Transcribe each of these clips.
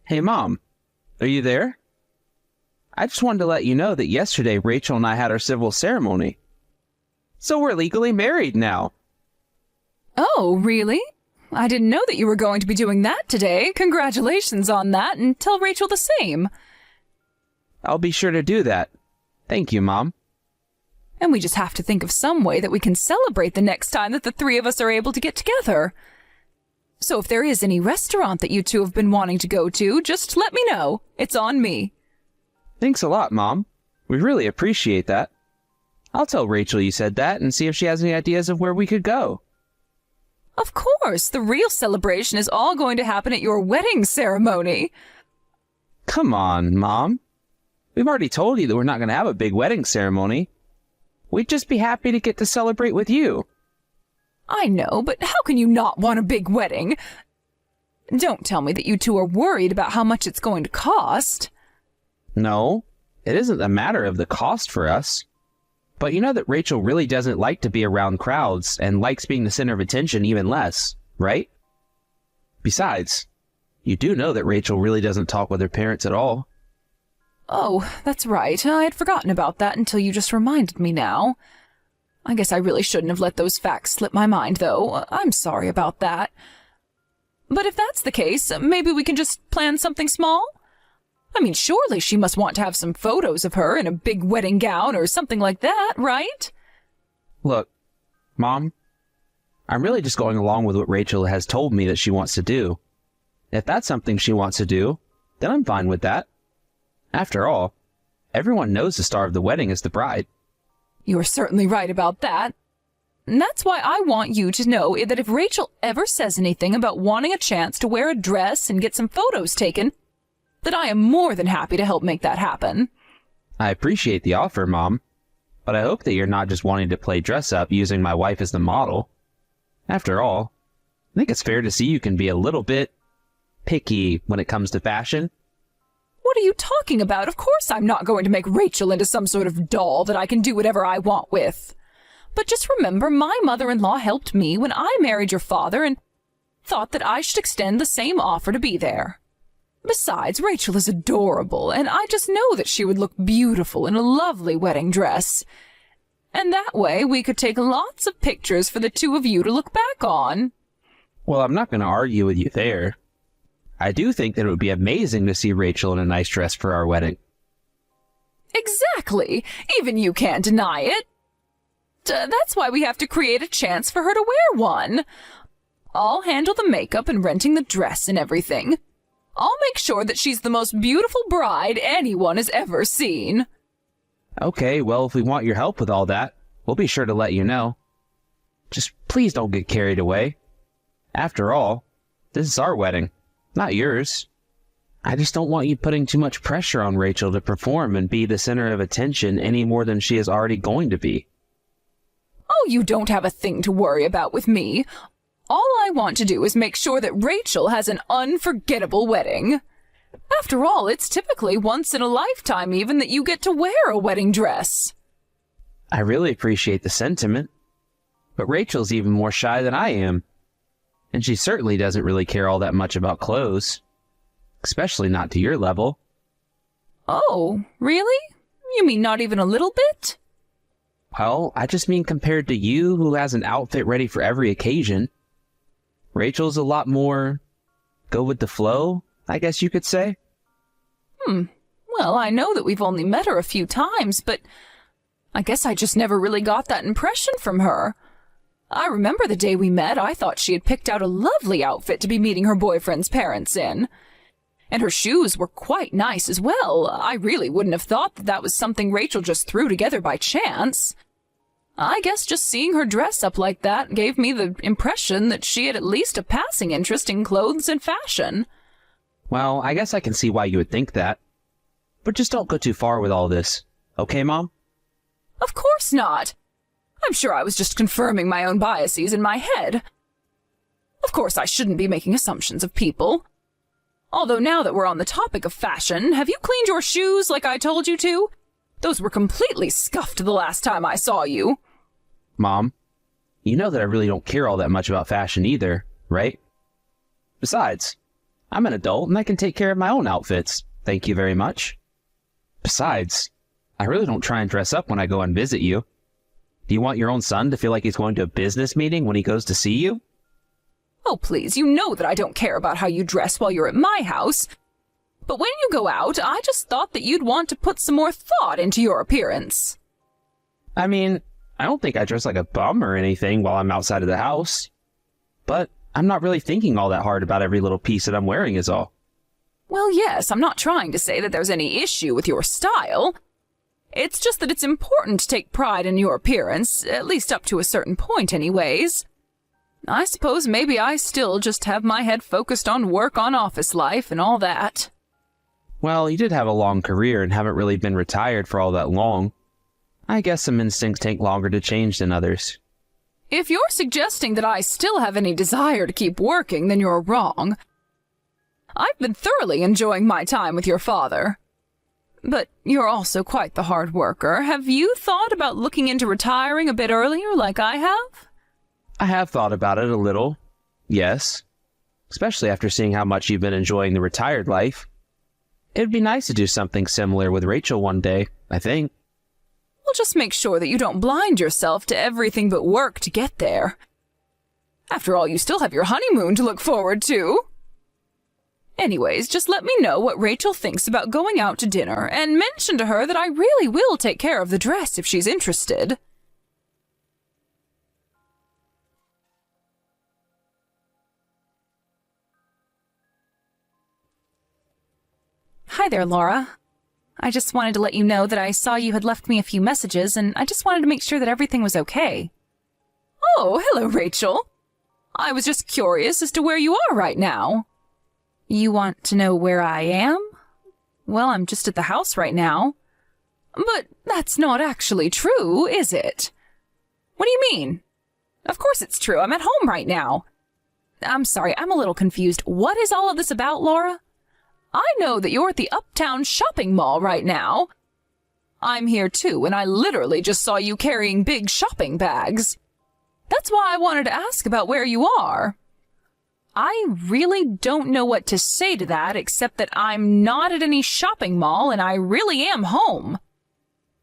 Hey, Mom, are you there? I just wanted to let you know that yesterday Rachel and I had our civil ceremony. So we're legally married now. Oh, really? I didn't know that you were going to be doing that today. Congratulations on that, and tell Rachel the same. I'll be sure to do that. Thank you, Mom. And we just have to think of some way that we can celebrate the next time that the three of us are able to get together. So if there is any restaurant that you two have been wanting to go to, just let me know. It's on me. Thanks a lot, Mom. We really appreciate that. I'll tell Rachel you said that and see if she has any ideas of where we could go. Of course, the real celebration is all going to happen at your wedding ceremony. Come on, Mom. We've already told you that we're not going to have a big wedding ceremony. We'd just be happy to get to celebrate with you. I know, but how can you not want a big wedding? Don't tell me that you two are worried about how much it's going to cost. No, it isn't a matter of the cost for us. But you know that Rachel really doesn't like to be around crowds and likes being the center of attention even less, right? Besides, you do know that Rachel really doesn't talk with her parents at all. Oh, that's right. I had forgotten about that until you just reminded me now. I guess I really shouldn't have let those facts slip my mind, though. I'm sorry about that. But if that's the case, maybe we can just plan something small? I mean, surely she must want to have some photos of her in a big wedding gown or something like that, right? Look, Mom, I'm really just going along with what Rachel has told me that she wants to do. If that's something she wants to do, then I'm fine with that. After all, everyone knows the star of the wedding is the bride. You're certainly right about that. And that's why I want you to know that if Rachel ever says anything about wanting a chance to wear a dress and get some photos taken, that I am more than happy to help make that happen. I appreciate the offer, Mom, but I hope that you're not just wanting to play dress-up using my wife as the model. After all, I think it's fair to see you can be a little bit picky when it comes to fashion. What are you talking about? Of course I'm not going to make Rachel into some sort of doll that I can do whatever I want with. But just remember, my mother-in-law helped me when I married your father and thought that I should extend the same offer to be there. Besides, Rachel is adorable, and I just know that she would look beautiful in a lovely wedding dress. And that way we could take lots of pictures for the two of you to look back on. Well, I'm not going to argue with you there. I do think that it would be amazing to see Rachel in a nice dress for our wedding. Exactly. Even you can't deny it. That's why we have to create a chance for her to wear one. I'll handle the makeup and renting the dress and everything. I'll make sure that she's the most beautiful bride anyone has ever seen. Okay, well, if we want your help with all that, we'll be sure to let you know. Just please don't get carried away. After all, this is our wedding, not yours. I just don't want you putting too much pressure on Rachel to perform and be the center of attention any more than she is already going to be. Oh, you don't have a thing to worry about with me. All I want to do is make sure that Rachel has an unforgettable wedding. After all, it's typically once in a lifetime even that you get to wear a wedding dress. I really appreciate the sentiment, but Rachel's even more shy than I am. And she certainly doesn't really care all that much about clothes. Especially not to your level. Oh, really? You mean not even a little bit? Well, I just mean compared to you, who has an outfit ready for every occasion. Rachel's a lot more go with the flow, I guess you could say. Well, I know that we've only met her a few times, but I guess I just never really got that impression from her. I remember the day we met, I thought she had picked out a lovely outfit to be meeting her boyfriend's parents in. And her shoes were quite nice as well. I really wouldn't have thought that that was something Rachel just threw together by chance. I guess just seeing her dress up like that gave me the impression that she had at least a passing interest in clothes and fashion. Well, I guess I can see why you would think that. But just don't go too far with all this. Okay, Mom? Of course not. I'm sure I was just confirming my own biases in my head. Of course, I shouldn't be making assumptions of people. Although now that we're on the topic of fashion, have you cleaned your shoes like I told you to? Those were completely scuffed the last time I saw you. Mom, you know that I really don't care all that much about fashion either, right? Besides, I'm an adult and I can take care of my own outfits. Thank you very much. Besides, I really don't try and dress up when I go and visit you. Do you want your own son to feel like he's going to a business meeting when he goes to see you? Oh, please, you know that I don't care about how you dress while you're at my house. But when you go out, I just thought that you'd want to put some more thought into your appearance. I mean, I don't think I dress like a bum or anything while I'm outside of the house. But I'm not really thinking all that hard about every little piece that I'm wearing is all. Well, yes, I'm not trying to say that there's any issue with your style. It's just that it's important to take pride in your appearance, at least up to a certain point anyways. I suppose maybe I still just have my head focused on work, on office life, and all that. Well, you did have a long career and haven't really been retired for all that long. I guess some instincts take longer to change than others. If you're suggesting that I still have any desire to keep working, then you're wrong. I've been thoroughly enjoying my time with your father. But you're also quite the hard worker. Have you thought about looking into retiring a bit earlier like I have? I have thought about it a little, yes. Especially after seeing how much you've been enjoying the retired life. It'd be nice to do something similar with Rachel one day, I think. Well, just make sure that you don't blind yourself to everything but work to get there. After all, you still have your honeymoon to look forward to. Anyways, just let me know what Rachel thinks about going out to dinner, and mention to her that I really will take care of the dress if she's interested. Hi there, Laura. I just wanted to let you know that I saw you had left me a few messages, and I just wanted to make sure that everything was okay. Oh, hello, Rachel. I was just curious as to where you are right now. You want to know where I am? Well, I'm just at the house right now. But that's not actually true, is it? What do you mean? Of course it's true. I'm at home right now. I'm sorry, I'm a little confused. What is all of this about, Laura? I know that you're at the Uptown shopping mall right now. I'm here too, and I literally just saw you carrying big shopping bags. That's why I wanted to ask about where you are. I really don't know what to say to that, except that I'm not at any shopping mall and I really am home.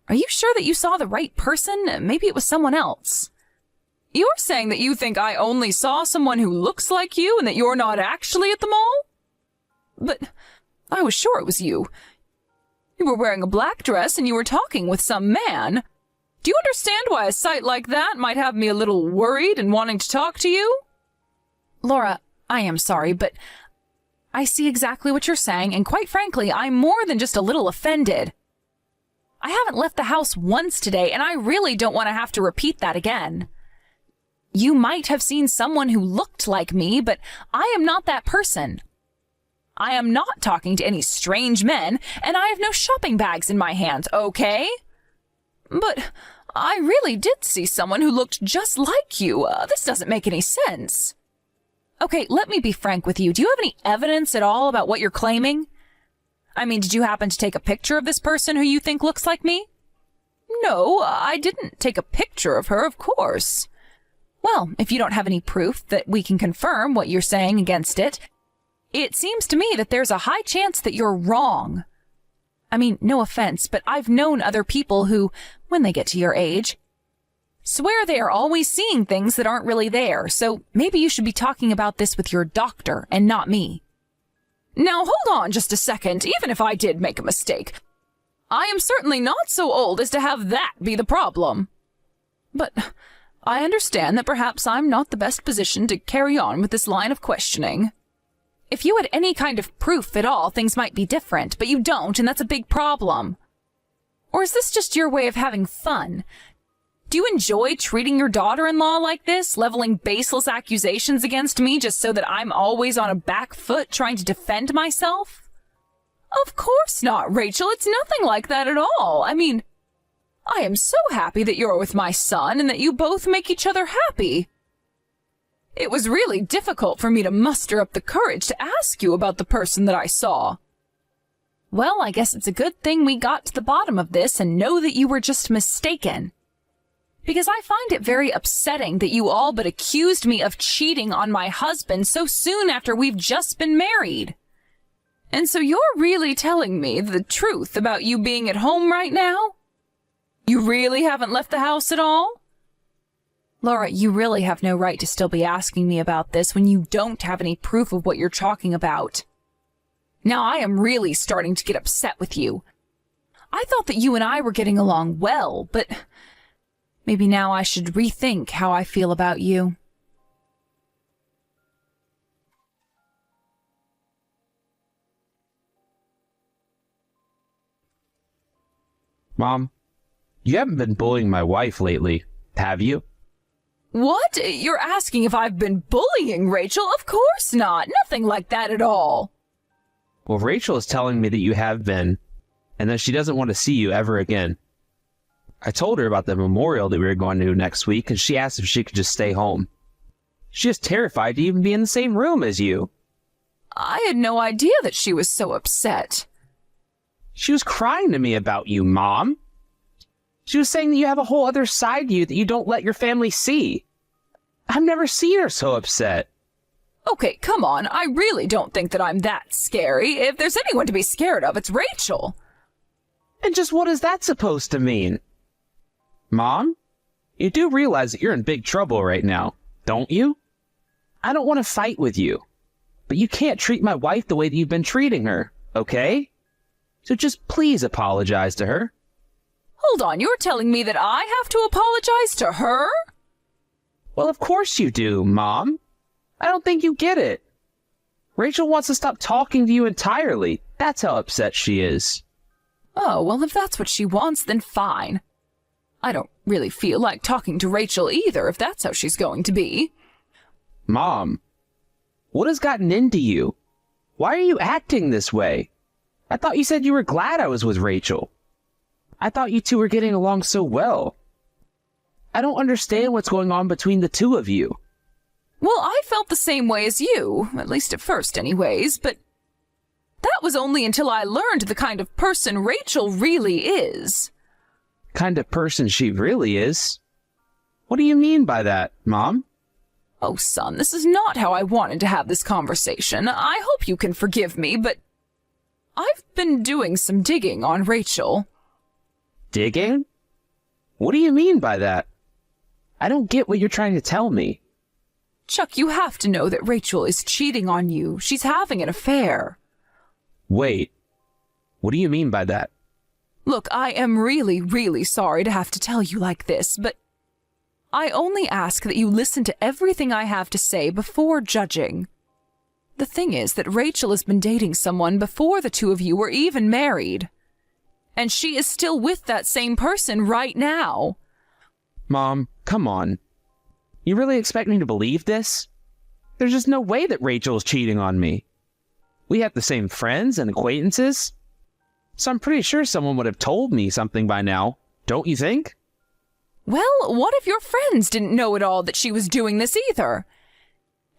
Are you sure that you saw the right person? Maybe it was someone else. You're saying that you think I only saw someone who looks like you and that you're not actually at the mall? But I was sure it was you. You were wearing a black dress and you were talking with some man. Do you understand why a sight like that might have me a little worried and wanting to talk to you? Laura, I am sorry, but I see exactly what you're saying, and quite frankly, I'm more than just a little offended. I haven't left the house once today, and I really don't want to have to repeat that again. You might have seen someone who looked like me, but I am not that person. I am not talking to any strange men, and I have no shopping bags in my hands, okay? But I really did see someone who looked just like you. This doesn't make any sense. Okay, let me be frank with you. Do you have any evidence at all about what you're claiming? I mean, did you happen to take a picture of this person who you think looks like me? No, I didn't take a picture of her, of course. Well, if you don't have any proof that we can confirm what you're saying against it, it seems to me that there's a high chance that you're wrong. I mean, no offense, but I've known other people who, when they get to your age, swear they are always seeing things that aren't really there, so maybe you should be talking about this with your doctor and not me. Now, hold on just a second. Even if I did make a mistake, I am certainly not so old as to have that be the problem. But I understand that perhaps I'm not the best position to carry on with this line of questioning. If you had any kind of proof at all, things might be different, but you don't, and that's a big problem. Or is this just your way of having fun? Do you enjoy treating your daughter-in-law like this, leveling baseless accusations against me just so that I'm always on a back foot trying to defend myself? Of course not, Rachel. It's nothing like that at all. I mean, I am so happy that you're with my son and that you both make each other happy. It was really difficult for me to muster up the courage to ask you about the person that I saw. Well, I guess it's a good thing we got to the bottom of this and know that you were just mistaken. Because I find it very upsetting that you all but accused me of cheating on my husband so soon after we've just been married. And so you're really telling me the truth about you being at home right now? You really haven't left the house at all? Laura, you really have no right to still be asking me about this when you don't have any proof of what you're talking about. Now I am really starting to get upset with you. I thought that you and I were getting along well, but maybe now I should rethink how I feel about you. Mom, you haven't been bullying my wife lately, have you? What? You're asking if I've been bullying Rachel? Of course not. Nothing like that at all. Well, Rachel is telling me that you have been, and that she doesn't want to see you ever again. I told her about the memorial that we were going to next week, and she asked if she could just stay home. She is terrified to even be in the same room as you. I had no idea that she was so upset. She was crying to me about you, Mom. She was saying that you have a whole other side to you that you don't let your family see. I've never seen her so upset. Okay, come on. I really don't think that I'm that scary. If there's anyone to be scared of, it's Rachel. And just what is that supposed to mean? Mom, you do realize that you're in big trouble right now, don't you? I don't want to fight with you, but you can't treat my wife the way that you've been treating her, okay? So just please apologize to her. Hold on, you're telling me that I have to apologize to her? Well, of course you do, Mom. I don't think you get it. Rachel wants to stop talking to you entirely. That's how upset she is. Oh, well, if that's what she wants, then fine. I don't really feel like talking to Rachel either, if that's how she's going to be. Mom, what has gotten into you? Why are you acting this way? I thought you said you were glad I was with Rachel. I thought you two were getting along so well. I don't understand what's going on between the two of you. Well, I felt the same way as you, at least at first anyways, but that was only until I learned the kind of person Rachel really is. Kind of person she really is? What do you mean by that, Mom? Oh, son, this is not how I wanted to have this conversation. I hope you can forgive me, but I've been doing some digging on Rachel. Digging? What do you mean by that? I don't get what you're trying to tell me. Chuck, you have to know that Rachel is cheating on you. She's having an affair. Wait, what do you mean by that? Look, I am really, really sorry to have to tell you like this, but I only ask that you listen to everything I have to say before judging. The thing is that Rachel has been dating someone before the two of you were even married. And she is still with that same person right now. Mom, come on. You really expect me to believe this? There's just no way that Rachel is cheating on me. We have the same friends and acquaintances. So I'm pretty sure someone would have told me something by now, don't you think? Well, what if your friends didn't know at all that she was doing this either?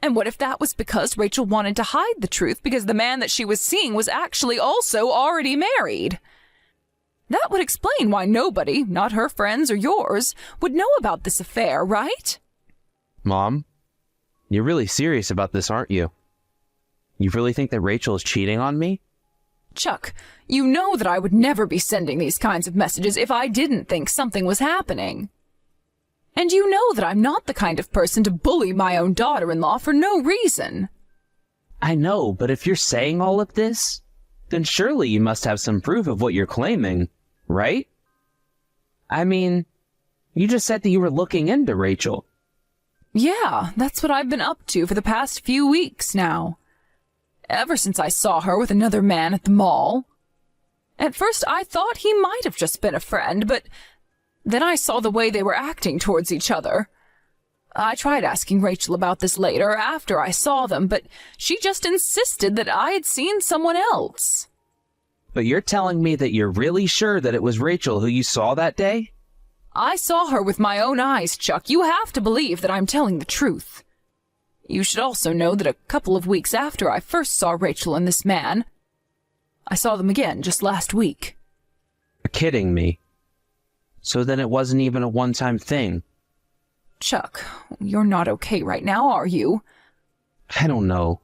And what if that was because Rachel wanted to hide the truth because the man that she was seeing was actually also already married? That would explain why nobody, not her friends or yours, would know about this affair, right? Mom, you're really serious about this, aren't you? You really think that Rachel is cheating on me? Chuck, you know that I would never be sending these kinds of messages if I didn't think something was happening. And you know that I'm not the kind of person to bully my own daughter-in-law for no reason. I know, but if you're saying all of this, then surely you must have some proof of what you're claiming, right? I mean, you just said that you were looking into Rachel. Yeah, that's what I've been up to for the past few weeks now. Ever since I saw her with another man at the mall. At first I thought he might have just been a friend, but then I saw the way they were acting towards each other. I tried asking Rachel about this later, after I saw them, but she just insisted that I had seen someone else. But you're telling me that you're really sure that it was Rachel who you saw that day? I saw her with my own eyes, Chuck. You have to believe that I'm telling the truth. You should also know that a couple of weeks after I first saw Rachel and this man, I saw them again just last week. You're kidding me. So then it wasn't even a one-time thing. Chuck, you're not okay right now, are you? I don't know.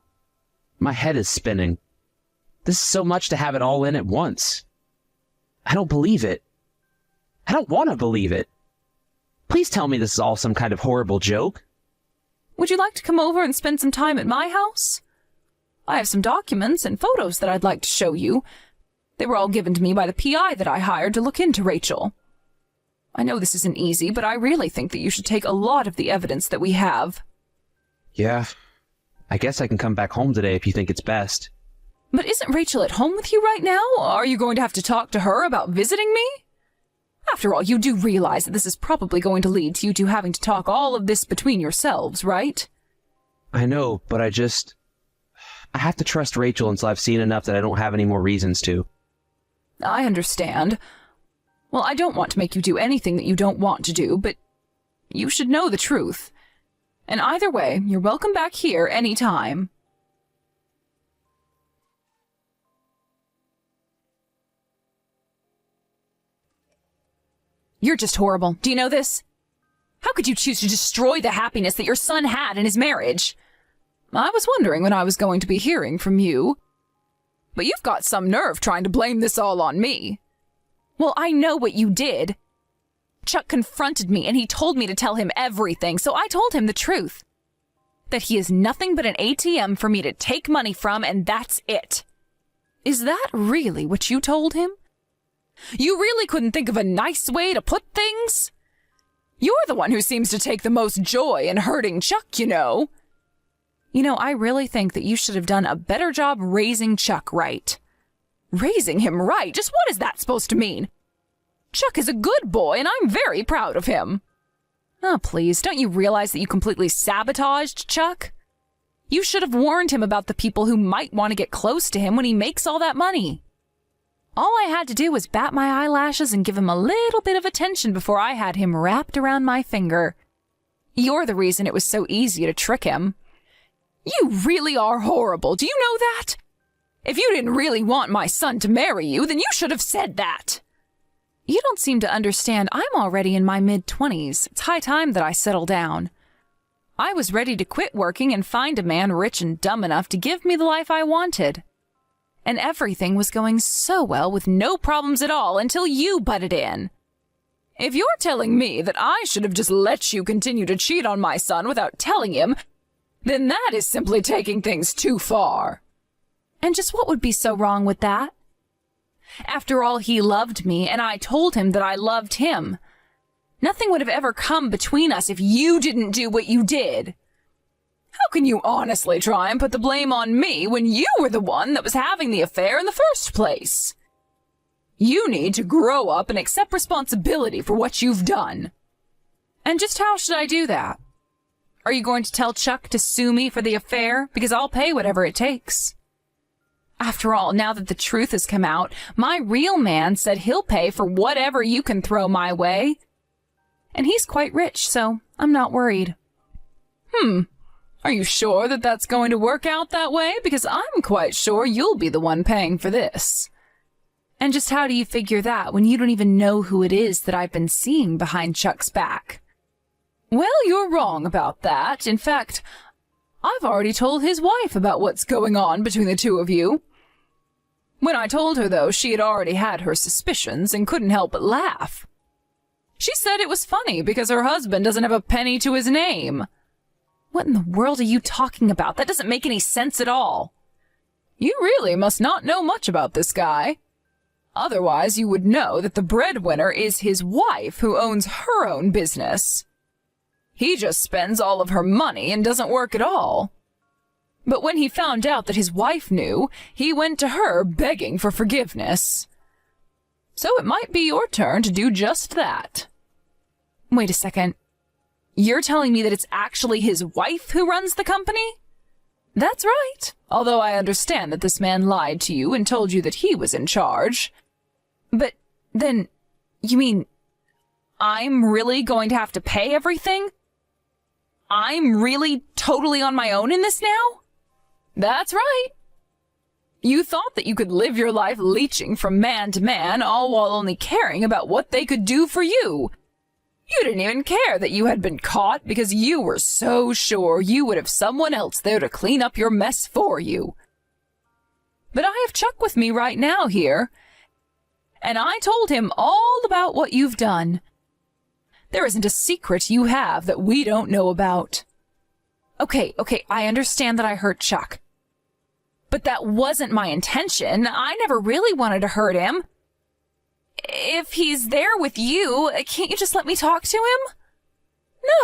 My head is spinning. This is so much to have it all in at once. I don't believe it. I don't want to believe it. Please tell me this is all some kind of horrible joke. Would you like to come over and spend some time at my house? I have some documents and photos that I'd like to show you. They were all given to me by the PI that I hired to look into Rachel. I know this isn't easy, but I really think that you should take a lot of the evidence that we have. Yeah, I guess I can come back home today if you think it's best. But isn't Rachel at home with you right now? Are you going to have to talk to her about visiting me? After all, you do realize that this is probably going to lead to you two having to talk all of this between yourselves, right? I know, but I have to trust Rachel until I've seen enough that I don't have any more reasons to. I understand. Well, I don't want to make you do anything that you don't want to do, but you should know the truth. And either way, you're welcome back here any time. You're just horrible. Do you know this? How could you choose to destroy the happiness that your son had in his marriage? I was wondering when I was going to be hearing from you. But you've got some nerve trying to blame this all on me. Well, I know what you did. Chuck confronted me and he told me to tell him everything, so I told him the truth. That he is nothing but an ATM for me to take money from, and that's it. Is that really what you told him? You really couldn't think of a nice way to put things? You're the one who seems to take the most joy in hurting Chuck, you know. You know, I really think that you should have done a better job raising Chuck right. Raising him right? Just what is that supposed to mean? Chuck is a good boy, and I'm very proud of him. Oh, please, don't you realize that you completely sabotaged Chuck? You should have warned him about the people who might want to get close to him when he makes all that money. All I had to do was bat my eyelashes and give him a little bit of attention before I had him wrapped around my finger. You're the reason it was so easy to trick him. You really are horrible, do you know that? If you didn't really want my son to marry you, then you should have said that. You don't seem to understand. I'm already in my mid-20s. It's high time that I settle down. I was ready to quit working and find a man rich and dumb enough to give me the life I wanted. And everything was going so well with no problems at all until you butted in. If you're telling me that I should have just let you continue to cheat on my son without telling him, then that is simply taking things too far. And just what would be so wrong with that? After all, he loved me, and I told him that I loved him. Nothing would have ever come between us if you didn't do what you did. How can you honestly try and put the blame on me when you were the one that was having the affair in the first place? You need to grow up and accept responsibility for what you've done. And just how should I do that? Are you going to tell Chuck to sue me for the affair? Because I'll pay whatever it takes. After all, now that the truth has come out, my real man said he'll pay for whatever you can throw my way. And he's quite rich, so I'm not worried. Are you sure that that's going to work out that way? Because I'm quite sure you'll be the one paying for this. And just how do you figure that when you don't even know who it is that I've been seeing behind Chuck's back? Well, you're wrong about that. In fact, I've already told his wife about what's going on between the two of you. When I told her, though, she had already had her suspicions and couldn't help but laugh. She said it was funny because her husband doesn't have a penny to his name. What in the world are you talking about? That doesn't make any sense at all. You really must not know much about this guy. Otherwise, you would know that the breadwinner is his wife who owns her own business. He just spends all of her money and doesn't work at all. But when he found out that his wife knew, he went to her begging for forgiveness. So it might be your turn to do just that. Wait a second. You're telling me that it's actually his wife who runs the company? That's right. Although I understand that this man lied to you and told you that he was in charge. But then, you mean I'm really going to have to pay everything? I'm really totally on my own in this now? That's right. You thought that you could live your life leeching from man to man, all while only caring about what they could do for you. You didn't even care that you had been caught because you were so sure you would have someone else there to clean up your mess for you. But I have have Chuck with me right now here, and I told him all about what you've done. There isn't a secret you have that we don't know about. Okay, I understand that I hurt Chuck. But that wasn't my intention. I never really wanted to hurt him. If he's there with you, can't you just let me talk to him?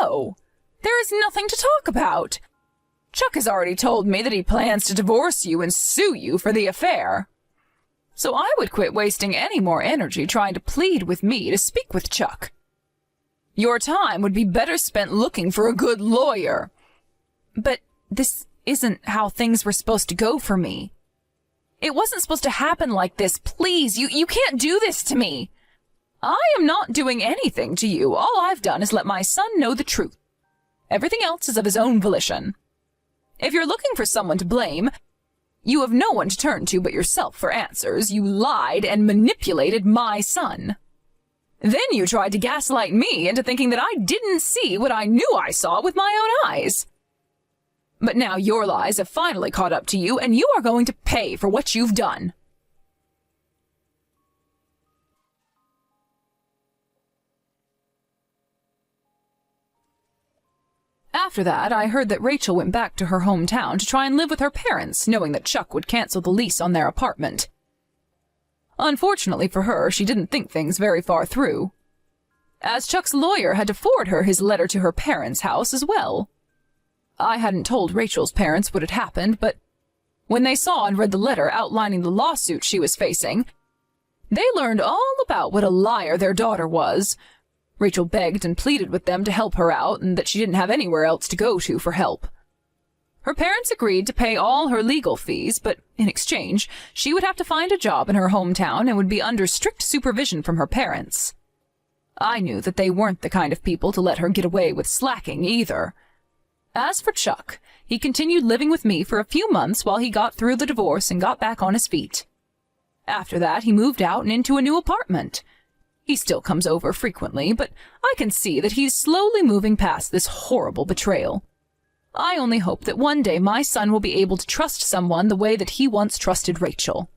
No, there is nothing to talk about. Chuck has already told me that he plans to divorce you and sue you for the affair. So I would quit wasting any more energy trying to plead with me to speak with Chuck. Your time would be better spent looking for a good lawyer. But this isn't how things were supposed to go for me. It wasn't supposed to happen like this. Please, you can't do this to me. I am not doing anything to you. All I've done is let my son know the truth. Everything else is of his own volition. If you're looking for someone to blame, you have no one to turn to but yourself for answers. You lied and manipulated my son. Then you tried to gaslight me into thinking that I didn't see what I knew I saw with my own eyes. But now your lies have finally caught up to you, and you are going to pay for what you've done. After that, I heard that Rachel went back to her hometown to try and live with her parents, knowing that Chuck would cancel the lease on their apartment. Unfortunately for her, she didn't think things very far through, as Chuck's lawyer had to forward her his letter to her parents' house as well. I hadn't told Rachel's parents what had happened, but when they saw and read the letter outlining the lawsuit she was facing, they learned all about what a liar their daughter was. Rachel begged and pleaded with them to help her out and that she didn't have anywhere else to go to for help. Her parents agreed to pay all her legal fees, but in exchange, she would have to find a job in her hometown and would be under strict supervision from her parents. I knew that they weren't the kind of people to let her get away with slacking either. As for Chuck, he continued living with me for a few months while he got through the divorce and got back on his feet. After that, he moved out and into a new apartment. He still comes over frequently, but I can see that he's slowly moving past this horrible betrayal. I only hope that one day my son will be able to trust someone the way that he once trusted Rachel.